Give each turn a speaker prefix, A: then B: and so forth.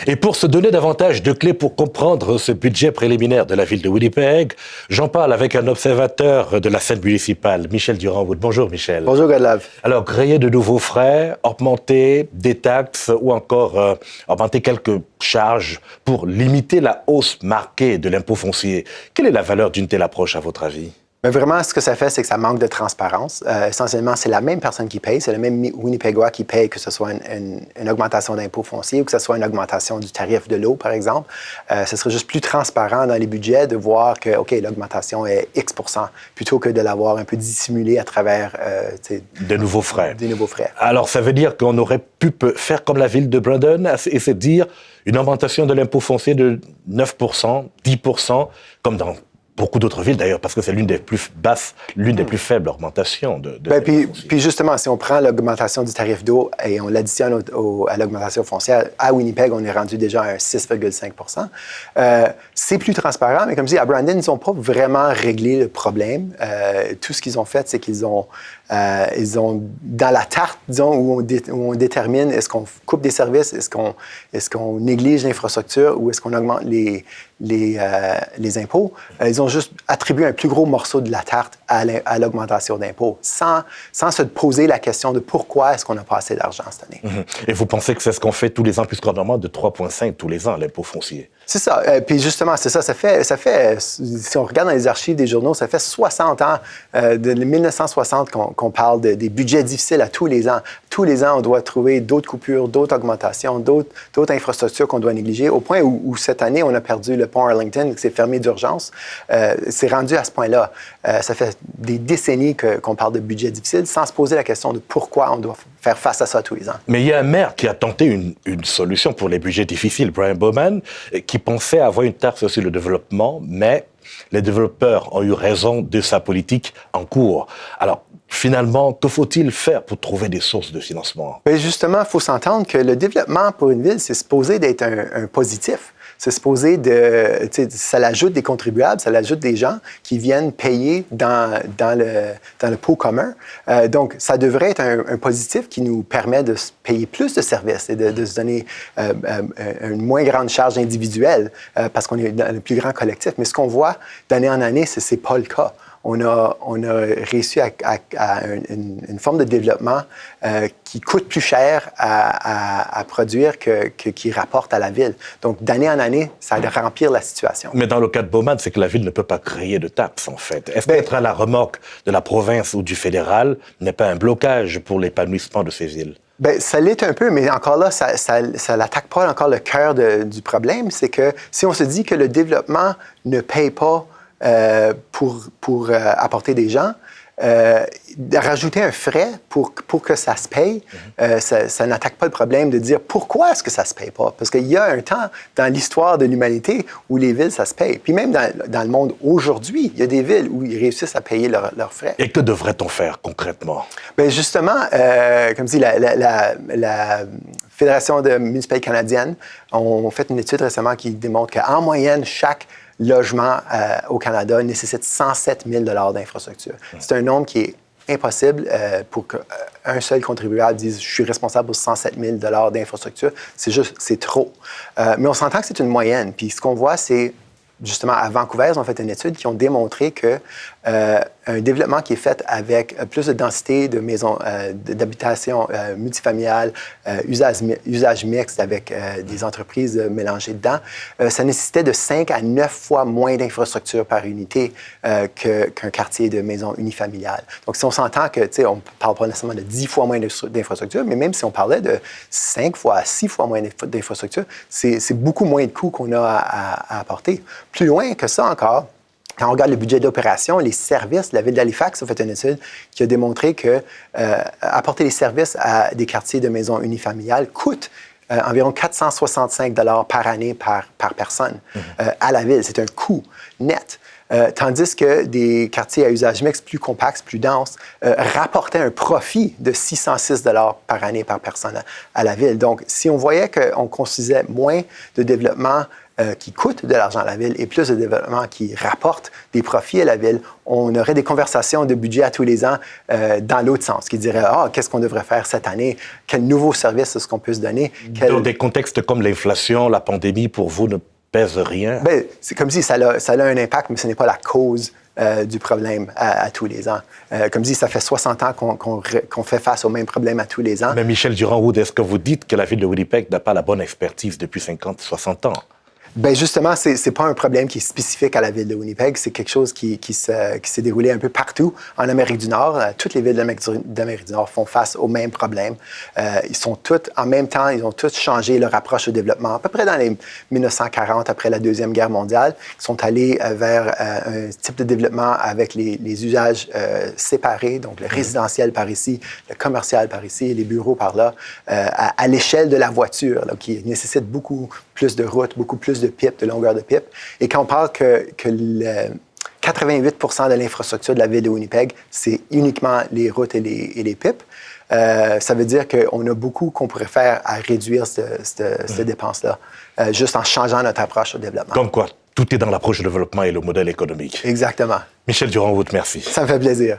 A: Et pour se donner davantage de clés pour comprendre ce budget préliminaire de la ville de Winnipeg, j'en parle avec un observateur de la scène municipale, Michel Durand-Wood. Bonjour Michel.
B: Bonjour Godlove.
A: Alors, créer de nouveaux frais, augmenter des taxes ou encore augmenter quelques charges pour limiter la hausse marquée de l'impôt foncier. Quelle est la valeur d'une telle approche à votre avis?
B: Mais vraiment, ce que ça fait, c'est que ça manque de transparence. Essentiellement, c'est la même personne qui paye, c'est le même Winnipegois qui paye, que ce soit une augmentation d'impôt foncier ou que ce soit une augmentation du tarif de l'eau, par exemple. Ce serait juste plus transparent dans les budgets de voir que, OK, l'augmentation est X %, plutôt que de l'avoir un peu dissimulé à travers...
A: de nouveaux frais.
B: Des nouveaux frais.
A: Alors, ça veut dire qu'on aurait pu faire comme la ville de Brandon et se dire une augmentation de l'impôt foncier de 9 10 comme dans beaucoup d'autres villes, d'ailleurs, parce que c'est l'une des plus basses, l'une des plus faibles augmentations de
B: puis justement, si on prend l'augmentation du tarif d'eau et on l'additionne à l'augmentation foncière, à Winnipeg, on est rendu déjà à 6,5 %. C'est plus transparent, mais comme je dis, à Brandon, ils n'ont pas vraiment réglé le problème. Tout ce qu'ils ont fait, c'est qu'ils ont, dans la tarte, disons, où on détermine est-ce qu'on coupe des services, est-ce qu'on néglige l'infrastructure ou est-ce qu'on augmente les impôts, ils ont juste attribué un plus gros morceau de la tarte à l'augmentation d'impôts, sans se poser la question de pourquoi est-ce qu'on n'a pas assez d'argent cette année.
A: Et vous pensez que c'est ce qu'on fait tous les ans, puisqu'on augmente de 3,5 tous les ans l'impôt foncier?
B: C'est ça. Puis justement, c'est ça. Ça fait, si on regarde dans les archives des journaux, ça fait 60 ans, de 1960, qu'on parle des budgets difficiles à tous les ans. Tous les ans, on doit trouver d'autres coupures, d'autres augmentations, d'autres infrastructures qu'on doit négliger, au point où cette année, on a perdu le pont Arlington, qui s'est fermé d'urgence. C'est rendu à ce point-là. Ça fait des décennies qu'on parle de budgets difficiles, sans se poser la question de pourquoi on doit faire face à ça tous les ans.
A: Mais il y a un maire qui a tenté une solution pour les budgets difficiles, Brian Bowman, qui pensait avoir une taxe sur le développement, mais les développeurs ont eu raison de sa politique en cours. Alors, finalement, que faut-il faire pour trouver des sources de financement?
B: Bien, justement, il faut s'entendre que le développement pour une ville, c'est supposé d'être un positif. C'est supposé ça l'ajoute des contribuables, ça l'ajoute des gens qui viennent payer dans le pot commun. Donc, ça devrait être un positif qui nous permet de payer plus de services et de se donner une moins grande charge individuelle parce qu'on est dans le plus grand collectif. Mais ce qu'on voit d'année en année, c'est pas le cas. On a réussi à une forme de développement qui coûte plus cher à produire qui rapporte à la ville. Donc, d'année en année, ça remplir la situation.
A: Mais dans le cas de Bowman, c'est que la ville ne peut pas créer de taxes, en fait. Est-ce qu'être à la remorque de la province ou du fédéral n'est pas un blocage pour l'épanouissement de ces villes?
B: Bien, ça l'est un peu, mais encore là, ça n'attaque pas encore le cœur du problème. C'est que si on se dit que le développement ne paye pas pour apporter des gens, rajouter un frais pour que ça se paye, ça n'attaque pas le problème de dire pourquoi est-ce que ça se paye pas. Parce qu'il y a un temps dans l'histoire de l'humanité où les villes, ça se paye. Puis même dans le monde aujourd'hui, il y a des villes où ils réussissent à payer leurs frais.
A: Et que devrait-on faire concrètement?
B: Bien, justement, comme je dis, la Fédération de municipalités canadiennes ont fait une étude récemment qui démontre qu'en moyenne, chaque logement au Canada nécessite 107 000 $ d'infrastructure. C'est un nombre qui est impossible pour qu'un seul contribuable dise « je suis responsable pour 107 000 $ d'infrastructure ». C'est trop. Mais on s'entend que c'est une moyenne. Puis ce qu'on voit, c'est justement, à Vancouver, ils ont fait une étude qui ont démontré que un développement qui est fait avec plus de densité de maisons d'habitation multifamiliales, usage mixte avec des entreprises mélangées dedans, ça nécessitait de 5 à 9 fois moins d'infrastructures par unité qu'un quartier de maisons unifamiliales. Donc, si on s'entend que, tu sais, on ne parle pas nécessairement de 10 fois moins d'infrastructures, mais même si on parlait de 5 fois à 6 fois moins d'infrastructures, c'est beaucoup moins de coûts qu'on a à apporter. Plus loin que ça encore, quand on regarde le budget d'opération, les services, la ville d'Halifax a fait une étude qui a démontré que apporter les services à des quartiers de maisons unifamiliales coûte environ 465 $ par année par personne à la ville. C'est un coût net. Tandis que des quartiers à usage mixte plus compacts, plus denses, rapportaient un profit de 606 $ par année par personne à la ville. Donc, si on voyait qu'on construisait moins de développement qui coûtent de l'argent à la ville et plus de développement qui rapporte des profits à la ville, on aurait des conversations de budget à tous les ans dans l'autre sens, qui diraient qu'est-ce qu'on devrait faire cette année, quel nouveau service est-ce qu'on peut se donner.
A: Dans des contextes comme l'inflation, la pandémie, pour vous, ne pèse rien?
B: Bien, c'est comme si ça a un impact, mais ce n'est pas la cause du problème à tous les ans. Comme dit, ça fait 60 ans qu'on fait face au même problème à tous les ans.
A: Mais Michel Durand-Wood, est-ce que vous dites que la ville de Winnipeg n'a pas la bonne expertise depuis 50, 60 ans?
B: Bien, justement, c'est pas un problème qui est spécifique à la ville de Winnipeg. C'est quelque chose qui s'est déroulé un peu partout en Amérique du Nord. Toutes les villes d'Amérique du Nord font face au même problème. Ils sont toutes, en même temps, ils ont tous changé leur approche au développement. À peu près dans les 1940, après la Deuxième Guerre mondiale, ils sont allés vers un type de développement avec les usages séparés, donc le résidentiel par ici, le commercial par ici et les bureaux par là, à l'échelle de la voiture, là, qui nécessite beaucoup plus de routes, beaucoup plus de pipe, de longueur de pipe. Et quand on parle que 88 % de l'infrastructure de la ville de Winnipeg, c'est uniquement les routes et les pipes, ça veut dire qu'on a beaucoup qu'on pourrait faire à réduire cette dépense-là, juste en changeant notre approche au développement.
A: Comme quoi, tout est dans l'approche du développement et le modèle économique.
B: Exactement.
A: Michel Durand-Wood, merci.
B: Ça me fait plaisir.